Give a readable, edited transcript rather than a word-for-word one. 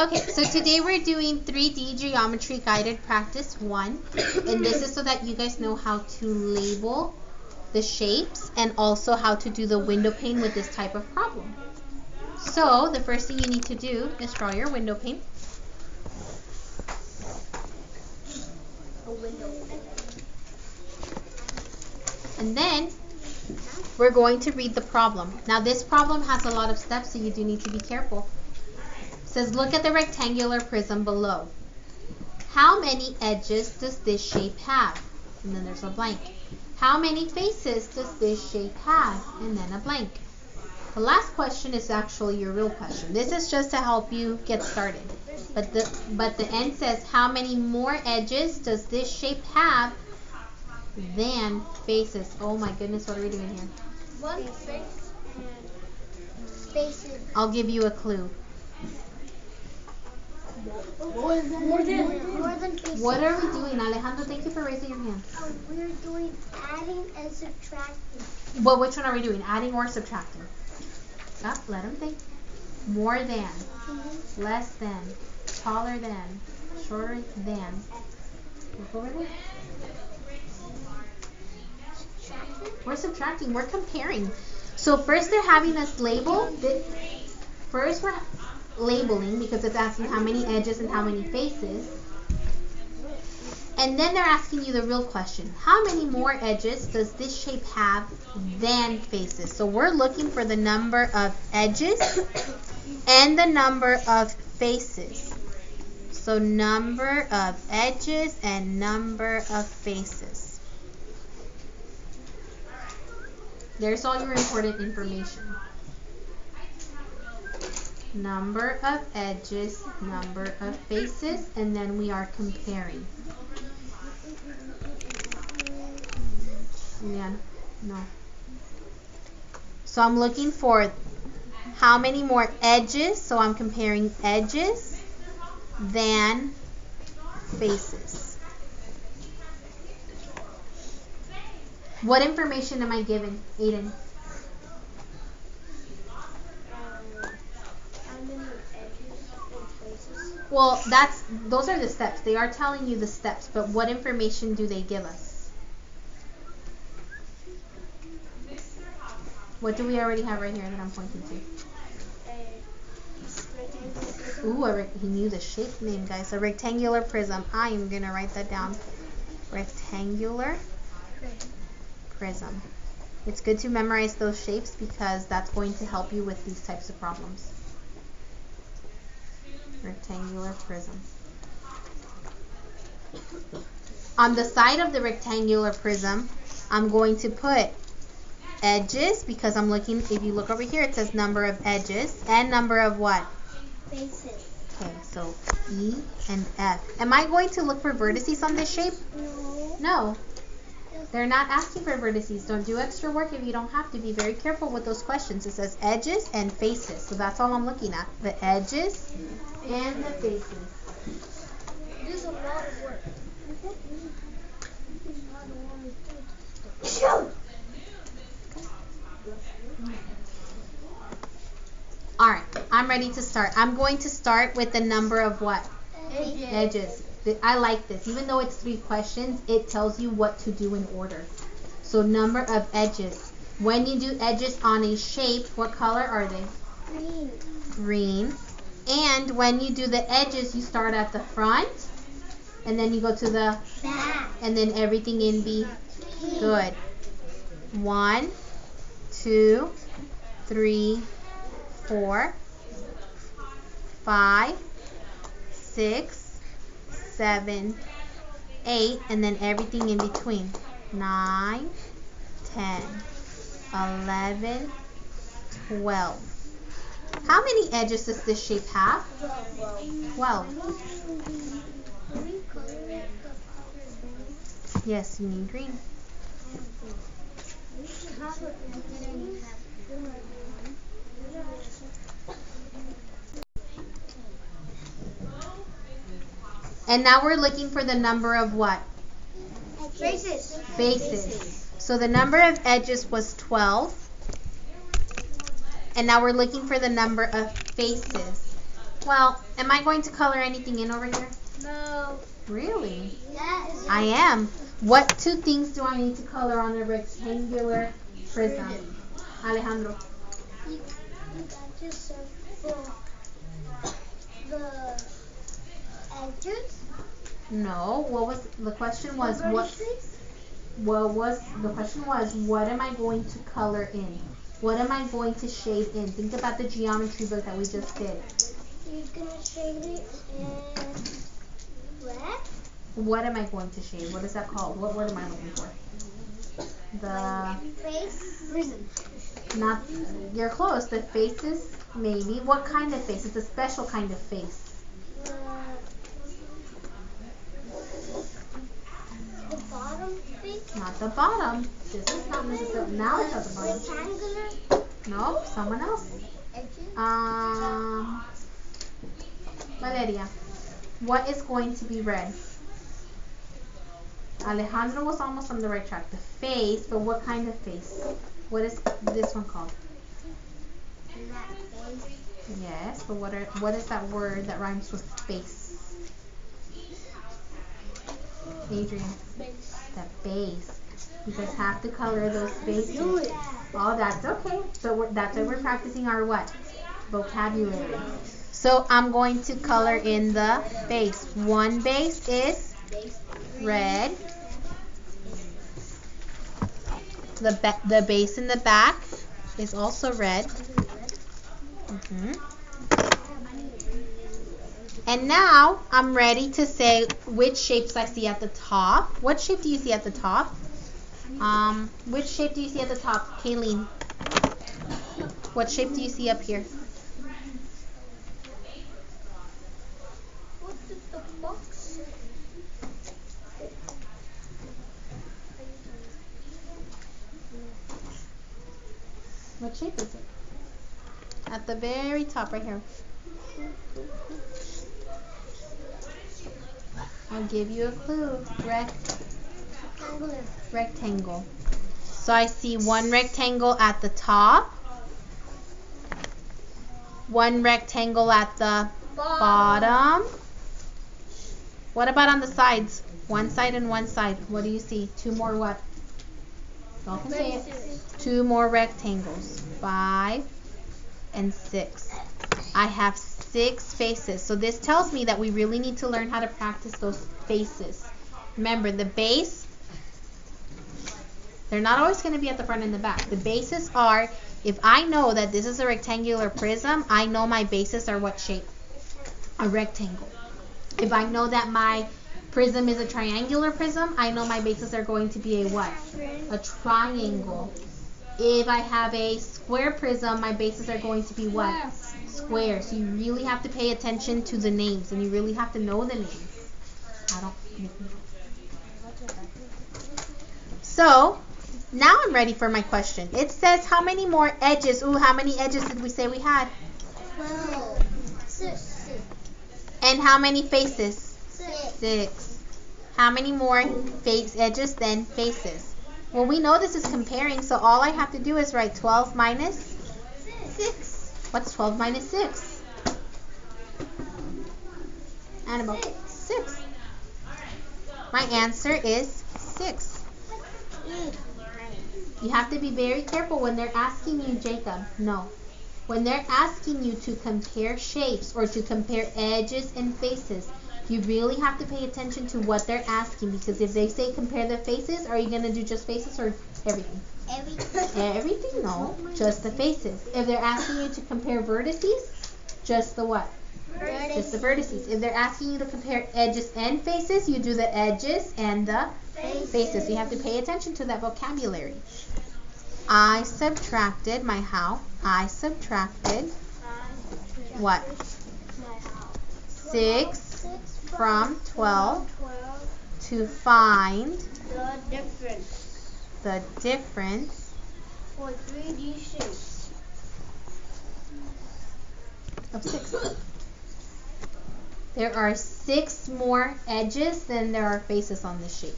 Okay, so today we're doing 3D Geometry Guided Practice 1. And this is so that you guys know how to label the shapes and also how to do the window pane with this type of problem. So the first thing you need to do is draw your window pane. And then we're going to read the problem. Now this problem has a lot of steps, so you do need to be careful. It says, look at the rectangular prism below. How many edges does this shape have? And then there's a blank. How many faces does this shape have? And then a blank. The last question is actually your real question. This is just to help you get started. But the end says, how many more edges does this shape have than faces? Oh my goodness, what are we doing here? One face and spaces. I'll give you a clue. More than faces. What are we doing, Alejandro? Thank you for raising your hand. We're doing adding and subtracting. Well, which one are we doing? Adding or subtracting? Up, let them think. More than, less than, taller than, shorter than. Look over there. We're subtracting. We're comparing. So first they're having us label. First we're labeling because it's asking how many edges and how many faces. And then they're asking you the real question. How many more edges does this shape have than faces? So we're looking for the number of edges and the number of faces. So number of edges and number of faces. There's all your important information. Number of edges, number of faces, and then we are comparing. Yeah, no. So I'm looking for how many more edges, so I'm comparing edges than faces. What information am I given, Aiden? Well, those are the steps. They are telling you the steps, but what information do they give us? What do we already have right here that I'm pointing to? Ooh, he knew the shape name, guys. A rectangular prism. I am going to write that down. Rectangular prism. It's good to memorize those shapes because that's going to help you with these types of problems. Rectangular prism. On the side of the rectangular prism, I'm going to put edges because I'm looking, if you look over here, it says number of edges and number of what? Faces. Okay, so E and F. Am I going to look for vertices on this shape? No. They're not asking for vertices. Don't do extra work if you don't have to. Be very careful with those questions. It says edges and faces. So that's all I'm looking at. The edges and the faces. This is a lot of work. Alright, I'm ready to start. I'm going to start with the number of what? Edges. I like this. Even though it's 3 questions, it tells you what to do in order. So number of edges. When you do edges on a shape, what color are they? Green. Green. And when you do the edges, you start at the front, and then you go to the back, and then everything in between. Good. 1, 2, 3, 4, 5, 6, 7, 8, and then everything in between. 9, 10, 11, 12. How many edges does this shape have? 12. Yes, you need green. And now we're looking for the number of what? Faces. Faces. So the number of edges was 12. And now we're looking for the number of faces. Well, am I going to color anything in over here? No. Really? Yes. I am. What two things do I need to color on a rectangular prism? Alejandro. You got to circle the edges. No. What was the question? Was The what? vertices. The question was what am I going to color in? What am I going to shade in? Think about the geometry book that we just did. You're gonna shade it in red. What am I going to shade? What is that called? What word am I looking for? The Face. Prism. not. You're close. The faces, maybe. What kind of face? It's a special kind of face. The bottom face. Not the bottom. This is not necessarily. Now it's at the bottom. Rectangular. No, someone else. Edges. Valeria, what is going to be red? Alejandro was almost on the right track. The face, but what kind of face? What is this one called? Yes, but what is that word that rhymes with face? Adrian. The base. You guys have to color those faces. Oh, that's okay. So that's why we're practicing our what? Vocabulary. So I'm going to color in the base. One base is red. The base in the back is also red. And now I'm ready to say which shapes I see at the top. What shape do you see at the top? Which shape do you see at the top, Kayleen? What shape do you see up here? What is the box? What shape is it? At the very top, right here. I'll give you a clue. Rectangle. So I see one rectangle at the top, one rectangle at the bottom. What about on the sides? One side and one side. What do you see? Two more what? Y'all can say it. Two more rectangles. 5 and 6. I have 6 faces. So this tells me that we really need to learn how to practice those faces. Remember, the base, they're not always going to be at the front and the back. The bases are, if I know that this is a rectangular prism, I know my bases are what shape? A rectangle. If I know that my prism is a triangular prism, I know my bases are going to be a what? A triangle. If I have a square prism, my bases are going to be what? Square. So you really have to pay attention to the names, and you really have to know the names. So, now I'm ready for my question. It says how many more edges? Ooh, how many edges did we say we had? 12. 6. And how many faces? 6. 6. How many more face edges than faces? Well, we know this is comparing, so all I have to do is write 12 minus 6. What's 12 minus 6? Annabelle. 6. My answer is 6. You have to be very careful when they're asking you, Jacob. No. When they're asking you to compare shapes or to compare edges and faces, you really have to pay attention to what they're asking, because if they say compare the faces, are you going to do just faces or everything? Everything? No. Just the faces. If they're asking you to compare vertices, just the what? Just the vertices. If they're asking you to compare edges and faces, you do the edges and the faces. So you have to pay attention to that vocabulary. I subtracted my how? I subtracted what? 6 from 12 to find the difference for 3D shapes of 6. There are 6 more edges than there are faces on this shape.